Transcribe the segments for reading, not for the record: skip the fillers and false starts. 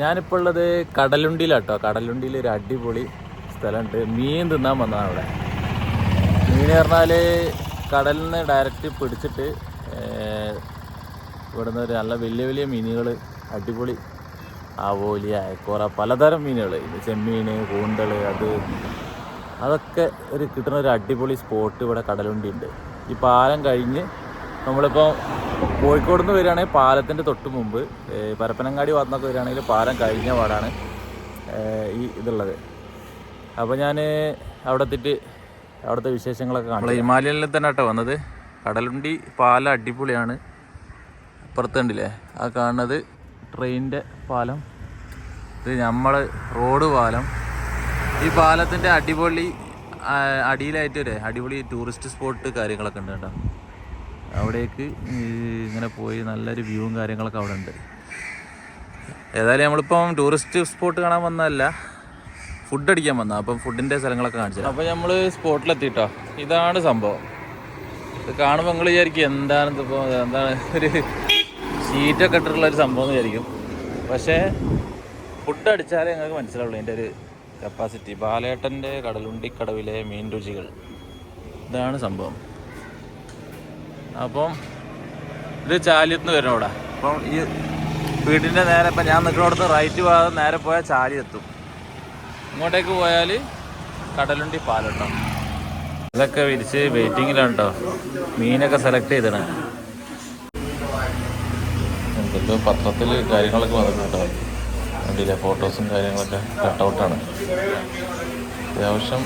ഞാനിപ്പോൾ ഉള്ളത് കടലുണ്ടിയിലാട്ടോ. കടലുണ്ടിയിൽ ഒരു അടിപൊളി സ്ഥലമുണ്ട്. മീൻ തിന്നാൻ വന്നതാണ് അവിടെ. മീൻ പറഞ്ഞാൽ കടലിൽ നിന്ന് ഡയറക്റ്റ് പിടിച്ചിട്ട് ഇവിടുന്ന് ഒരു നല്ല വലിയ വലിയ മീനുകൾ, അടിപൊളി ആവോലി, അയക്കോറ, പലതരം മീനുകൾ, ചെമ്മീൻ, കൂന്തൾ, അതൊക്കെ കിട്ടുന്ന ഒരു അടിപൊളി സ്പോട്ട് ഇവിടെ കടലുണ്ടി ഉണ്ട്. ഈ പാലം കഴിഞ്ഞ് നമ്മളിപ്പോൾ കോഴിക്കോട് നിന്ന് വരികയാണെങ്കിൽ പാലത്തിൻ്റെ തൊട്ട് മുമ്പ്, പരപ്പനങ്ങാടി ഭാഗത്തുനിന്നൊക്കെ വരികയാണെങ്കിൽ പാലം കഴിഞ്ഞ പാടാണ് ഇതുള്ളത്. അപ്പോൾ ഞാൻ അവിടെ എത്തിയിട്ട് അവിടുത്തെ വിശേഷങ്ങളൊക്കെ കാണാം. ഹിമാലയനിൽ തന്നെ കേട്ടോ വന്നത്. കടലുണ്ടി പാലം അടിപൊളിയാണ്. അപ്പുറത്തുണ്ടല്ലേ ആ കാണുന്നത് ട്രെയിനിൻ്റെ പാലം, ഇത് നമ്മൾ റോഡ് പാലം. ഈ പാലത്തിൻ്റെ അടിയിലായിട്ട് അടിപൊളി ടൂറിസ്റ്റ് സ്പോട്ട് കാര്യങ്ങളൊക്കെ ഉണ്ട് കേട്ടോ. അവിടേക്ക് ഇങ്ങനെ പോയി നല്ലൊരു വ്യൂവും കാര്യങ്ങളൊക്കെ അവിടെ ഉണ്ട്. ഏതായാലും നമ്മളിപ്പം ടൂറിസ്റ്റ് സ്പോട്ട് കാണാൻ വന്നതല്ല, ഫുഡ് അടിക്കാൻ വന്ന. അപ്പം ഫുഡിൻ്റെ സ്ഥലങ്ങളൊക്കെ കാണിച്ചത്. അപ്പോൾ നമ്മൾ സ്പോട്ടിലെത്തിട്ടോ. ഇതാണ് സംഭവം. ഇത് കാണുമ്പോൾ നിങ്ങൾ വിചാരിക്കും എന്താണ് ഒരു ഷീറ്റൊക്കെ ഇട്ടിട്ടുള്ളൊരു സംഭവം എന്ന് വിചാരിക്കും. പക്ഷേ ഫുഡ് അടിച്ചാലേ നിങ്ങൾക്ക് മനസ്സിലാവുള്ളൂ ഇതിൻ്റെ ഒരു കപ്പാസിറ്റി. ബാലേട്ടൻ്റെ കടലുണ്ടിക്കടവിലെ മീൻ രുചികൾ, ഇതാണ് സംഭവം. അപ്പം ഇത് ചാലിയത്ത് നിന്ന് വരണം ഇവിടെ. അപ്പം ഈ വീടിൻ്റെ നേരെ ഇപ്പം ഞാൻ നിൽക്കുന്നിടത്ത് റൈറ്റ് ഭാഗം നേരെ പോയാൽ ചാലി എത്തും. ഇങ്ങോട്ടേക്ക് പോയാൽ കടലുണ്ടി പാലട്ടോ. ഇതൊക്കെ വിരിച്ച് വെയിറ്റിങ്ങിലാണ് കേട്ടോ. മീനൊക്കെ സെലക്ട് ചെയ്തിട. എന്തൊക്കെ പത്രത്തിൽ കാര്യങ്ങളൊക്കെ വന്നിട്ടുണ്ട് കേട്ടോ. കണ്ടില്ലേ, ഫോട്ടോസും കാര്യങ്ങളൊക്കെ കട്ടൗട്ടാണ്. അത്യാവശ്യം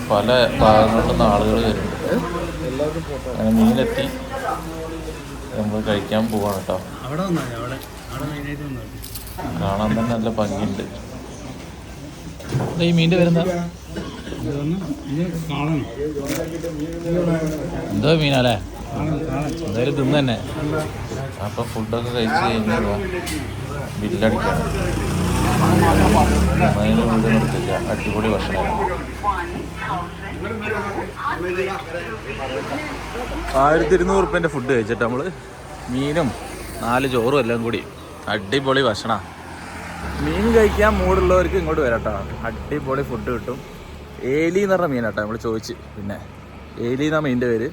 പല ഭാഗങ്ങളിൽ നിന്ന് ആളുകൾ വരുന്നുണ്ട്. അങ്ങനെ മീനെത്തി നമ്മൾ കഴിക്കാൻ പോവാണ് കേട്ടോ. കാണാൻ തന്നെ നല്ല ഭംഗിയുണ്ട്. ഈ മീൻ്റെ വരുന്ന എന്തോ മീനല്ലേ, എന്തായാലും തിന്ന് തന്നെ. അപ്പം ഫുഡൊക്കെ കഴിച്ച് കഴിഞ്ഞാൽ ബില്ലടിക്കണം. അതിന് വീട് നിർത്തില്ല, അടിപൊളി ഭക്ഷണമാണ്. 1200 റുപ്യേൻ്റെ ഫുഡ് കഴിച്ചിട്ട് നമ്മൾ മീനും 4 ചോറും എല്ലാം കൂടി അടിപൊളി ഭക്ഷണമാണ്. മീൻ കഴിക്കാൻ മൂടുള്ളവർക്ക് ഇങ്ങോട്ട് വരാം കേട്ടോ. അടിപൊളി ഫുഡ് കിട്ടും. ഏലി എന്ന് പറഞ്ഞ മീനാട്ടോ നമ്മൾ ചോദിച്ച്. പിന്നെ ഏലി എന്നാ മീനിൻ്റെ പേര്.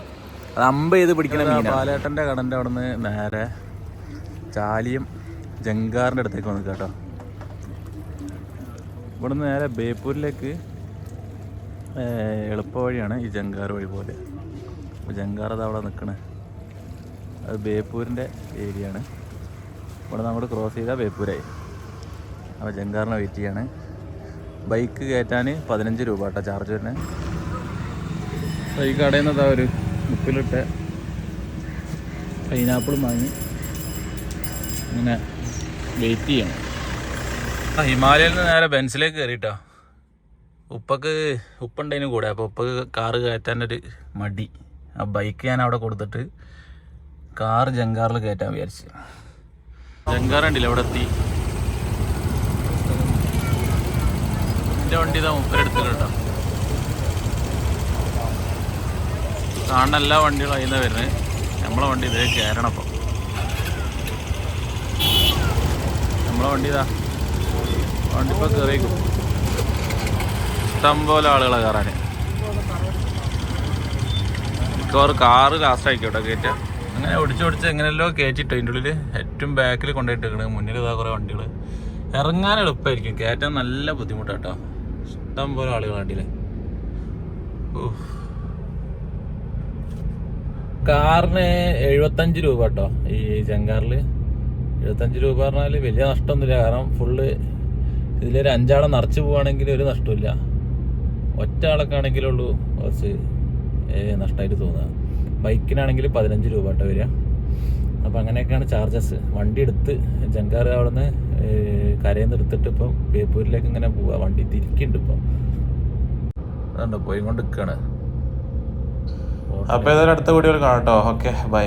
അത് അമ്പ ചെയ്ത് പിടിക്കുന്ന മീനാണ്. ബാലേട്ടൻ്റെ കടൻ്റെ അവിടെ നിന്ന് നേരെ ചാലിയം ജങ്കാറിൻ്റെ അടുത്തേക്ക് വന്നു കേട്ടോ. ഇവിടെ നിന്ന് നേരെ ബേപ്പൂരിലേക്ക് എളുപ്പ വഴിയാണ് ഈ ജങ്കാർ വഴി പോലെ. അപ്പോൾ ജങ്കാർ അത് അവിടെ നിൽക്കണേ, അത് ബേപ്പൂരിൻ്റെ ഏരിയ ആണ്. ഇവിടെ നമ്മൾ ക്രോസ് ചെയ്താൽ ബേപ്പൂരായി. അപ്പോൾ ജങ്കാറിനെ വെയിറ്റ് ചെയ്യാണ്. ബൈക്ക് കയറ്റാൻ 15 രൂപ കേട്ടോ ചാർജ് വരുന്നത്. ഈ കടയിൽ നിന്ന് ഒരു ഉപ്പിലിട്ട പൈനാപ്പിളും വാങ്ങി ഇങ്ങനെ വെയിറ്റ് ചെയ്യണം. ഹിമാലയയിൽ നിന്ന് നേരെ ബെൻസിലേക്ക് കയറിയിട്ടോ. ഉപ്പുണ്ടതിന് കൂടെ. അപ്പോൾ ഉപ്പക്ക് കാറ് കയറ്റാനൊരു മടി. ആ ബൈക്ക് ഞാൻ അവിടെ കൊടുത്തിട്ട് കാറ് ജങ്കാറിൽ കയറ്റാൻ വിചാരിച്ചു. ജങ്കാറുണ്ടല്ലോ അവിടെ എത്തി. എൻ്റെ വണ്ടി ഇതാ മുപ്പരെടുത്തിട്ട് കേട്ടോ. കാണുന്ന എല്ലാ വണ്ടികളും അതിൽ നിന്ന് വരുന്നത്. നമ്മളെ വണ്ടി ഇതേ കയറണം. അപ്പം നമ്മളെ വണ്ടി ഇതാ വണ്ടി ഇപ്പോൾ കയറിയേക്കും. ഇഷ്ടംപോലെ ആളുകളെ കയറാൻ. മിക്കവാറും കാറ് ലാസ്റ്റ് ആയിക്കോട്ടെ കയറ്റുക. അങ്ങനെ ഓടിച്ച് എങ്ങനെയല്ലോ കയറ്റിട്ടോ. അതിൻ്റെ ഉള്ളിൽ ഏറ്റവും ബാക്കിൽ കൊണ്ടുപോയിട്ടേക്കണ്. മുന്നിൽ ഇതാ കുറേ വണ്ടികൾ. ഇറങ്ങാൻ എളുപ്പമായിരിക്കും, കയറ്റാൻ നല്ല ബുദ്ധിമുട്ടാട്ടോ. ഇഷ്ടം പോലെ ആളുകൾ വണ്ടിയില്ലേ. കാറിന് 75 രൂപ കേട്ടോ. ഈ ജങ്കാറിൽ 75 രൂപ പറഞ്ഞാൽ വലിയ നഷ്ടമൊന്നുമില്ല. കാരണം ഫുള്ള് ഇതിലൊരു 5 ആളെ നിറച്ച് പോവുകയാണെങ്കിൽ ഒരു നഷ്ടമില്ല. ഒറ്റ ആളൊക്കെ ആണെങ്കിലുള്ളൂ കുറച്ച് നഷ്ടമായിട്ട് തോന്നുക. ബൈക്കിനാണെങ്കിൽ 15 രൂപ കേട്ടോ വരിക. അപ്പം അങ്ങനെയൊക്കെയാണ് ചാർജസ്. വണ്ടി എടുത്ത് ജങ്കാർ അവിടെ നിന്ന് കരയിൽ നിന്ന് എടുത്തിട്ട് ഇപ്പം ബേപ്പൂരിലേക്ക് ഇങ്ങനെ പോവുക. വണ്ടി തിരിക്കുന്നുണ്ട് ഇപ്പം. അതുണ്ടോ പോയി കൊണ്ട് നിൽക്കുകയാണ്. അപ്പോൾ ഏതായാലും അടുത്ത വീഡിയോയിൽ കാണാം കേട്ടോ. Okay, by.